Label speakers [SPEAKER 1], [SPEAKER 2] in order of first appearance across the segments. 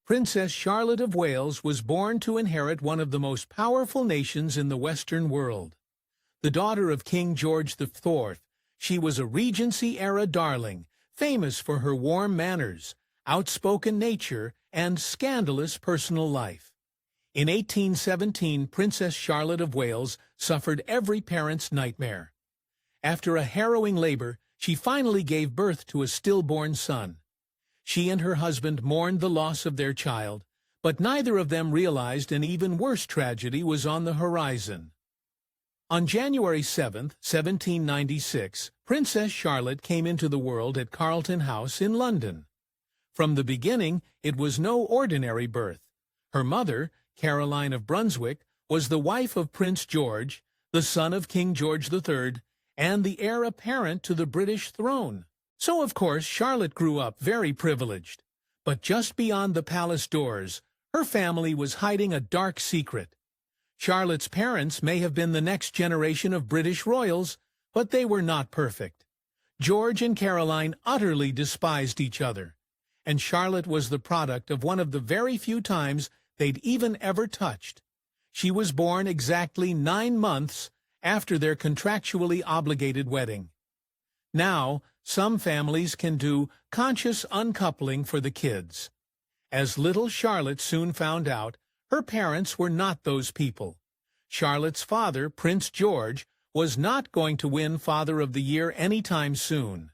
[SPEAKER 1] Princess Charlotte of Wales was born to inherit one of the most powerful nations in the Western world. The daughter of King George IV, she was a Regency-era darling, famous for her warm manners, outspoken nature, and scandalous personal life. In 1817, Princess Charlotte of Wales suffered every parent's nightmare. After a harrowing labor, she finally gave birth to a stillborn son. She and her husband mourned the loss of their child, but neither of them realized an even worse tragedy was on the horizon. On January 7, 1796, Princess Charlotte came into the world at Carlton House in London. From the beginning, it was no ordinary birth. Her mother, Caroline of Brunswick, was the wife of Prince George, the son of King George III, and the heir apparent to the British throne. So, of course, Charlotte grew up very privileged. But just beyond the palace doors, her family was hiding a dark secret. Charlotte's parents may have been the next generation of British royals, but they were not perfect. George and Caroline utterly despised each other, and Charlotte was the product of one of the very few times they'd even ever touched. She was born exactly 9 months after their contractually obligated wedding. Now, some families can do conscious uncoupling for the kids. As little Charlotte soon found out, her parents were not those people. Charlotte's father, Prince George, was not going to win Father of the Year anytime soon.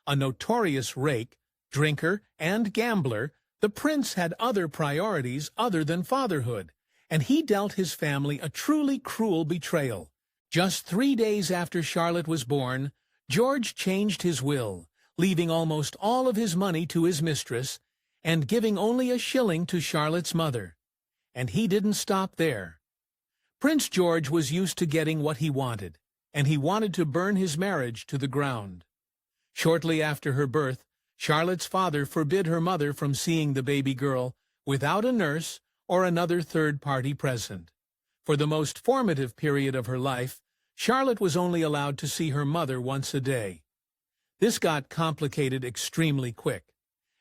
[SPEAKER 1] A notorious rake, drinker, and gambler, the prince had other priorities other than fatherhood, and he dealt his family a truly cruel betrayal. Just 3 days after Charlotte was born, George changed his will, leaving almost all of his money to his mistress and giving only a shilling to Charlotte's mother. And he didn't stop there. Prince George was used to getting what he wanted, and he wanted to burn his marriage to the ground. Shortly after her birth, Charlotte's father forbid her mother from seeing the baby girl without a nurse or another third party present. For the most formative period of her life, Charlotte was only allowed to see her mother once a day. This got complicated extremely quick.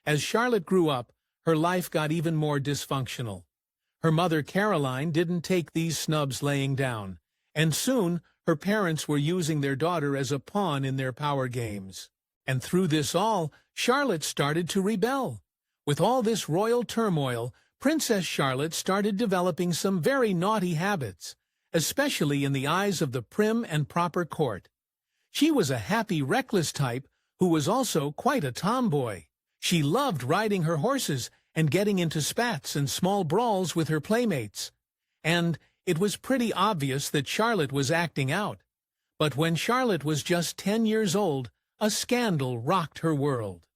[SPEAKER 1] As Charlotte grew up, her life got even more dysfunctional. Her mother, Caroline, didn't take these snubs laying down, and soon her parents were using their daughter as a pawn in their power games. And through this all, Charlotte started to rebel. With all this royal turmoil, Princess Charlotte started developing some very naughty habits, especially in the eyes of the prim and proper court. She was a happy, reckless type who was also quite a tomboy. She loved riding her horses and getting into spats and small brawls with her playmates. And it was pretty obvious that Charlotte was acting out. But when Charlotte was just 10 years old, a scandal rocked her world.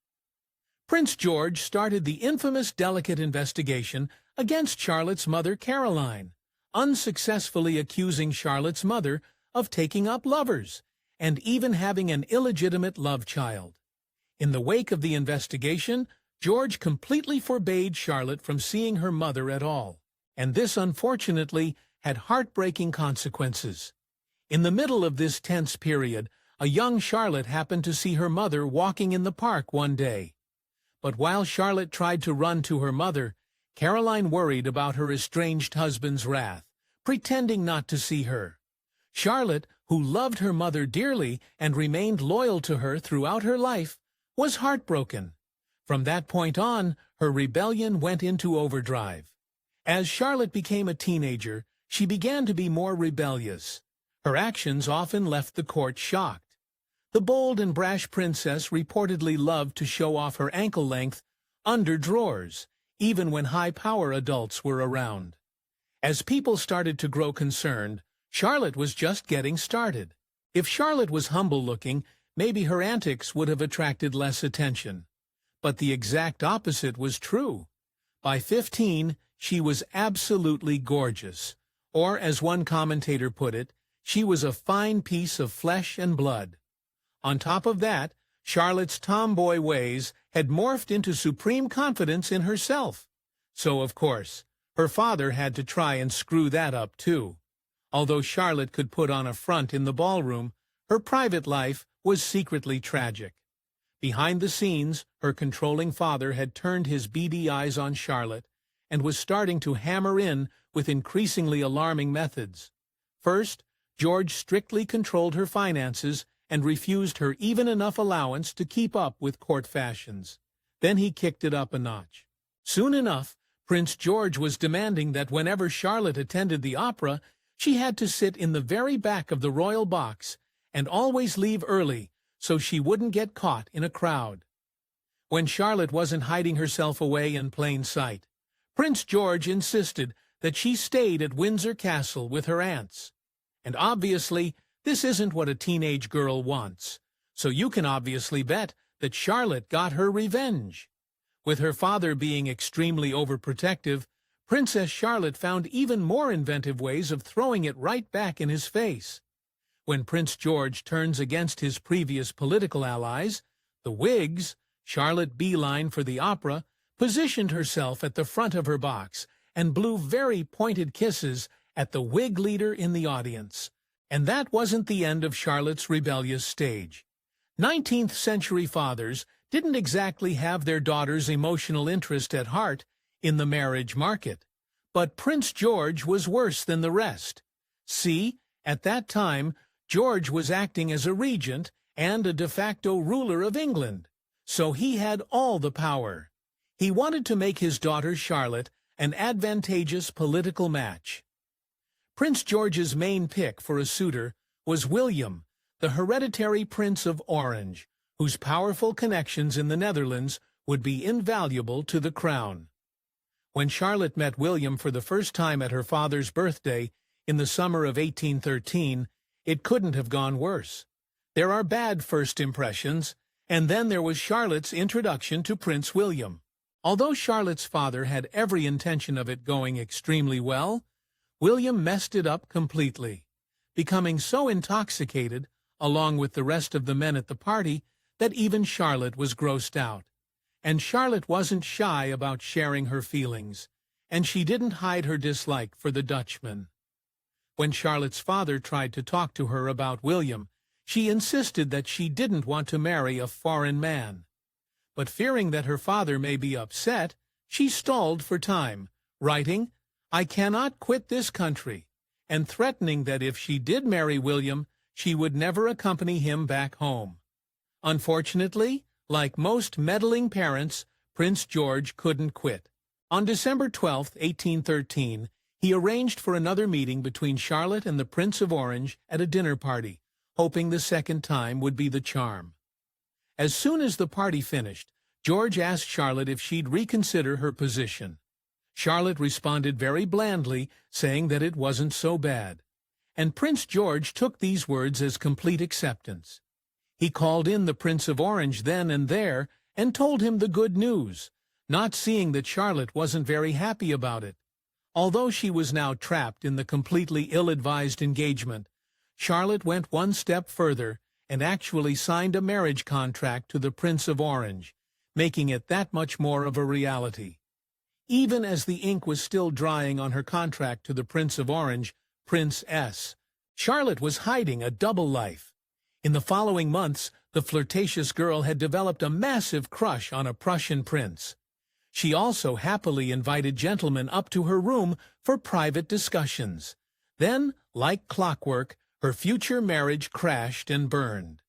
[SPEAKER 1] Prince George started the infamous delicate investigation against Charlotte's mother, Caroline, unsuccessfully accusing Charlotte's mother of taking up lovers and even having an illegitimate love child. In the wake of the investigation, George completely forbade Charlotte from seeing her mother at all, and this unfortunately had heartbreaking consequences. In the middle of this tense period, a young Charlotte happened to see her mother walking in the park one day. But while Charlotte tried to run to her mother, Caroline worried about her estranged husband's wrath, pretending not to see her. Charlotte, who loved her mother dearly and remained loyal to her throughout her life, was heartbroken. From that point on, her rebellion went into overdrive. As Charlotte became a teenager, she began to be more rebellious. Her actions often left the court shocked. The bold and brash princess reportedly loved to show off her ankle-length underdrawers, even when high-power adults were around. As people started to grow concerned, Charlotte was just getting started. If Charlotte was humble-looking, maybe her antics would have attracted less attention. But the exact opposite was true. By 15, she was absolutely gorgeous. Or, as one commentator put it, she was a fine piece of flesh and blood. On top of that, Charlotte's tomboy ways had morphed into supreme confidence in herself. So, of course, her father had to try and screw that up too. Although Charlotte could put on a front in the ballroom, her private life was secretly tragic. Behind the scenes, her controlling father had turned his beady eyes on Charlotte and was starting to hammer in with increasingly alarming methods. First, George strictly controlled her finances and refused her even enough allowance to keep up with court fashions. Then he kicked it up a notch. Soon enough, Prince George was demanding that whenever Charlotte attended the opera, she had to sit in the very back of the royal box and always leave early so she wouldn't get caught in a crowd. When Charlotte wasn't hiding herself away in plain sight, Prince George insisted that she stayed at Windsor Castle with her aunts. And obviously, this isn't what a teenage girl wants, so you can obviously bet that Charlotte got her revenge. With her father being extremely overprotective, Princess Charlotte found even more inventive ways of throwing it right back in his face. When Prince George turns against his previous political allies, the Whigs, Charlotte beelined for the opera, positioned herself at the front of her box and blew very pointed kisses at the Whig leader in the audience. And that wasn't the end of Charlotte's rebellious stage. 19th-century fathers didn't exactly have their daughter's emotional interest at heart in the marriage market. But Prince George was worse than the rest. See, at that time, George was acting as a regent and a de facto ruler of England, so he had all the power. He wanted to make his daughter Charlotte an advantageous political match. Prince George's main pick for a suitor was William, the hereditary Prince of Orange, whose powerful connections in the Netherlands would be invaluable to the crown. When Charlotte met William for the first time at her father's birthday in the summer of 1813, it couldn't have gone worse. There are bad first impressions, and then there was Charlotte's introduction to Prince William. Although Charlotte's father had every intention of it going extremely well, William messed it up completely, becoming so intoxicated, along with the rest of the men at the party, that even Charlotte was grossed out. And Charlotte wasn't shy about sharing her feelings, and she didn't hide her dislike for the Dutchman. When Charlotte's father tried to talk to her about William, she insisted that she didn't want to marry a foreign man. But fearing that her father may be upset, she stalled for time, writing, "I cannot quit this country," and threatening that if she did marry William, she would never accompany him back home. Unfortunately, like most meddling parents, Prince George couldn't quit. On December 12, 1813, he arranged for another meeting between Charlotte and the Prince of Orange at a dinner party, hoping the second time would be the charm. As soon as the party finished, George asked Charlotte if she'd reconsider her position. Charlotte responded very blandly, saying that it wasn't so bad. And Prince George took these words as complete acceptance. He called in the Prince of Orange then and there and told him the good news, not seeing that Charlotte wasn't very happy about it. Although she was now trapped in the completely ill-advised engagement, Charlotte went one step further and actually signed a marriage contract to the Prince of Orange, making it that much more of a reality. Even as the ink was still drying on her contract to the Prince of Orange, Prince S., Charlotte was hiding a double life. In the following months, the flirtatious girl had developed a massive crush on a Prussian prince. She also happily invited gentlemen up to her room for private discussions. Then, like clockwork, her future marriage crashed and burned.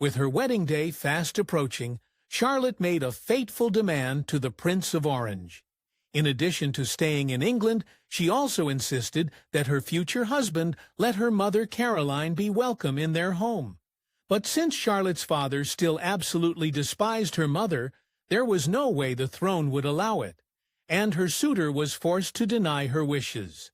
[SPEAKER 1] With her wedding day fast approaching, Charlotte made a fateful demand to the Prince of Orange. In addition to staying in England, she also insisted that her future husband let her mother Caroline be welcome in their home. But since Charlotte's father still absolutely despised her mother, there was no way the throne would allow it, and her suitor was forced to deny her wishes.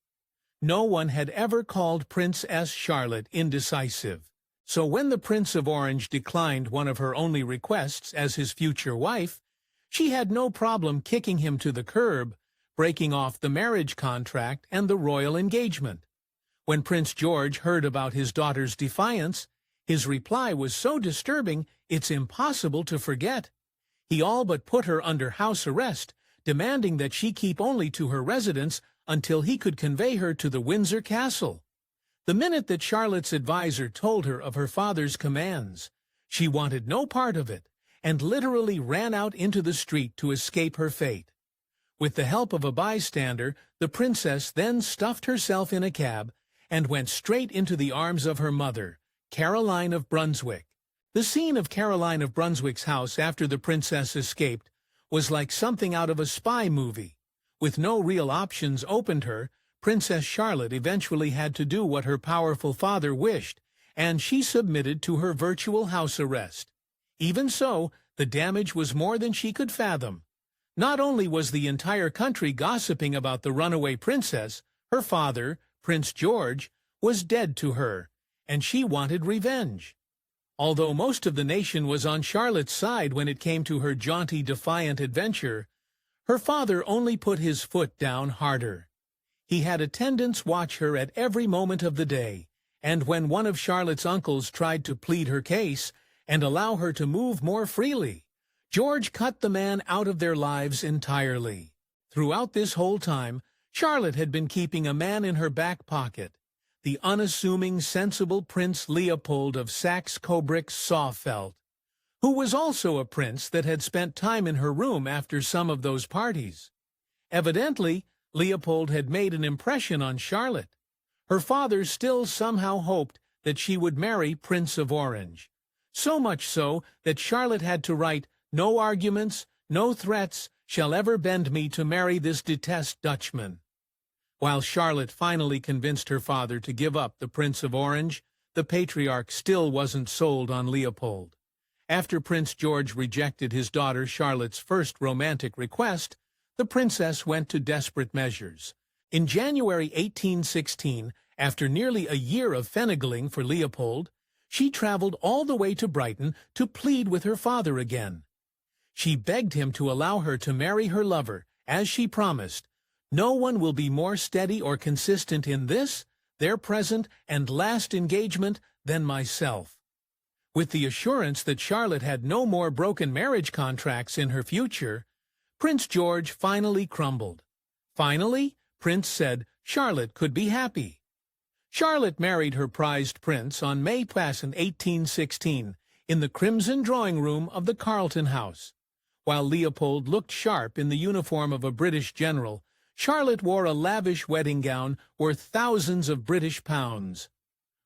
[SPEAKER 1] No one had ever called Princess Charlotte indecisive, so when the Prince of Orange declined one of her only requests as his future wife, she had no problem kicking him to the curb, breaking off the marriage contract and the royal engagement. When Prince George heard about his daughter's defiance, his reply was so disturbing it's impossible to forget. He all but put her under house arrest, demanding that she keep only to her residence until he could convey her to the Windsor Castle. The minute that Charlotte's adviser told her of her father's commands, she wanted no part of it, and literally ran out into the street to escape her fate. With the help of a bystander, the princess then stuffed herself in a cab and went straight into the arms of her mother, Caroline of Brunswick. The scene of Caroline of Brunswick's house after the princess escaped was like something out of a spy movie. With no real options opened her, Princess Charlotte eventually had to do what her powerful father wished, and she submitted to her virtual house arrest. Even so, the damage was more than she could fathom. Not only was the entire country gossiping about the runaway princess, her father, Prince George, was dead to her, and she wanted revenge. Although most of the nation was on Charlotte's side when it came to her jaunty, defiant adventure, her father only put his foot down harder. He had attendants watch her at every moment of the day, and when one of Charlotte's uncles tried to plead her case and allow her to move more freely, George cut the man out of their lives entirely. Throughout this whole time, Charlotte had been keeping a man in her back pocket, the unassuming, sensible Prince Leopold of Saxe-Coburg-Saalfeld, who was also a prince that had spent time in her room after some of those parties. Evidently, Leopold had made an impression on Charlotte. Her father still somehow hoped that she would marry Prince of Orange. So much so that Charlotte had to write, "No arguments, no threats shall ever bend me to marry this detest Dutchman." While Charlotte finally convinced her father to give up the Prince of Orange, the patriarch still wasn't sold on Leopold. After Prince George rejected his daughter Charlotte's first romantic request, the princess went to desperate measures. In January 1816, after nearly a year of finagling for Leopold, she traveled all the way to Brighton to plead with her father again. She begged him to allow her to marry her lover, as she promised. "No one will be more steady or consistent in this, their present and last engagement, than myself." With the assurance that Charlotte had no more broken marriage contracts in her future, Prince George finally crumbled. Finally, Prince said Charlotte could be happy. Charlotte married her prized prince on May 1816 in the crimson drawing-room of the Carlton House. While Leopold looked sharp in the uniform of a British general, Charlotte wore a lavish wedding gown worth thousands of British pounds.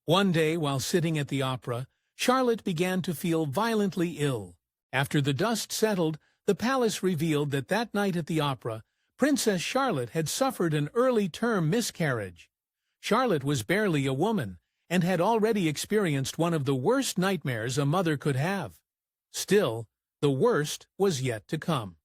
[SPEAKER 1] One day, while sitting at the opera, Charlotte began to feel violently ill. After the dust settled, the palace revealed that that night at the opera, Princess Charlotte had suffered an early-term miscarriage. Charlotte was barely a woman, and had already experienced one of the worst nightmares a mother could have. Still, the worst was yet to come.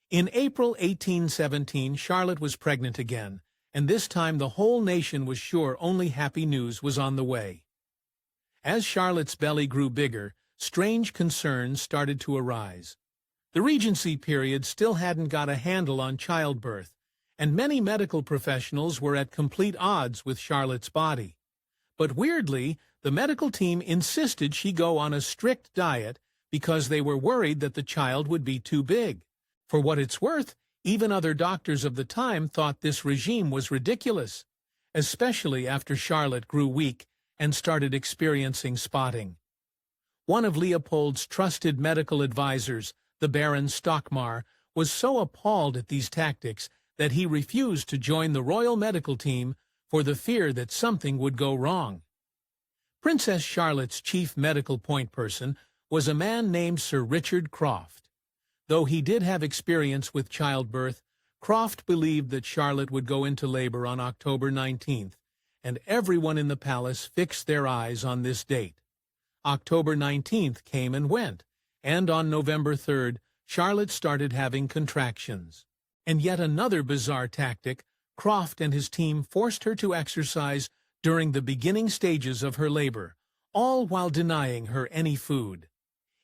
[SPEAKER 1] In April 1817, Charlotte was pregnant again, and this time the whole nation was sure only happy news was on the way. As Charlotte's belly grew bigger, strange concerns started to arise. The Regency period still hadn't got a handle on childbirth, and many medical professionals were at complete odds with Charlotte's body. But weirdly, the medical team insisted she go on a strict diet because they were worried that the child would be too big. For what it's worth, even other doctors of the time thought this regime was ridiculous, especially after Charlotte grew weak and started experiencing spotting. One of Leopold's trusted medical advisors, the Baron Stockmar, was so appalled at these tactics that he refused to join the royal medical team for the fear that something would go wrong. Princess Charlotte's chief medical point person was a man named Sir Richard Croft. Though he did have experience with childbirth, Croft believed that Charlotte would go into labor on October 19th, and everyone in the palace fixed their eyes on this date. October 19th came and went, and on November 3rd, Charlotte started having contractions. And yet another bizarre tactic Croft and his team forced her to exercise during the beginning stages of her labor, all while denying her any food.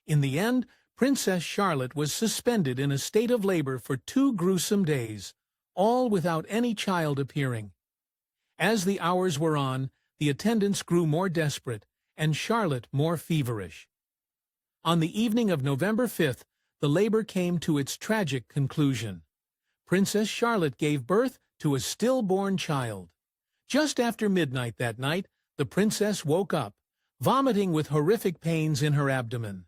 [SPEAKER 1] In the end, Princess Charlotte was suspended in a state of labor for 2 gruesome days, all without any child appearing. As the hours were on, the attendants grew more desperate, and Charlotte more feverish. On the evening of November 5th, the labor came to its tragic conclusion. Princess Charlotte gave birth to a stillborn child. Just after midnight that night, the princess woke up, vomiting with horrific pains in her abdomen.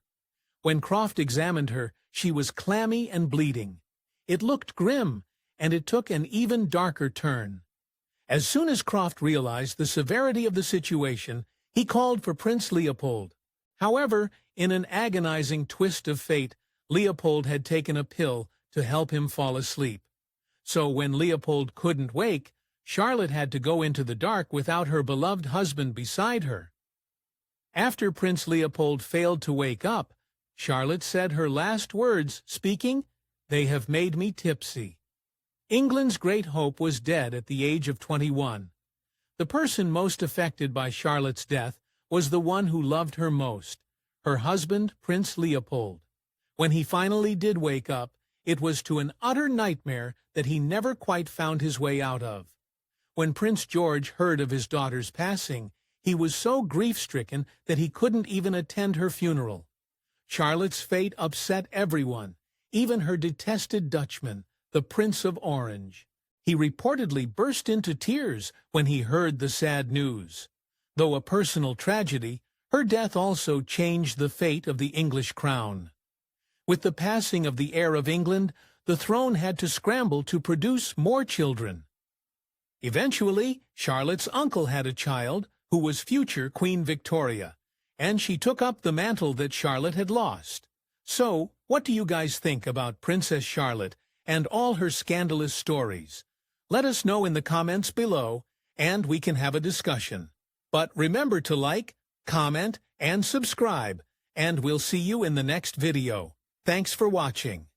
[SPEAKER 1] When Croft examined her, she was clammy and bleeding. It looked grim, and it took an even darker turn. As soon as Croft realized the severity of the situation, he called for Prince Leopold. However, in an agonizing twist of fate, Leopold had taken a pill to help him fall asleep. So when Leopold couldn't wake, Charlotte had to go into the dark without her beloved husband beside her. After Prince Leopold failed to wake up, Charlotte said her last words, speaking, "They have made me tipsy." England's great hope was dead at the age of 21. The person most affected by Charlotte's death was the one who loved her most, her husband, Prince Leopold. When he finally did wake up, it was to an utter nightmare that he never quite found his way out of. When Prince George heard of his daughter's passing, he was so grief-stricken that he couldn't even attend her funeral. Charlotte's fate upset everyone, even her detested Dutchman, the Prince of Orange. He reportedly burst into tears when he heard the sad news. Though a personal tragedy, her death also changed the fate of the English crown. With the passing of the heir of England, the throne had to scramble to produce more children. Eventually, Charlotte's uncle had a child, who was future Queen Victoria, and she took up the mantle that Charlotte had lost. So, what do you guys think about Princess Charlotte and all her scandalous stories? Let us know in the comments below, and we can have a discussion. But remember to like, comment, and subscribe, and we'll see you in the next video. Thanks for watching.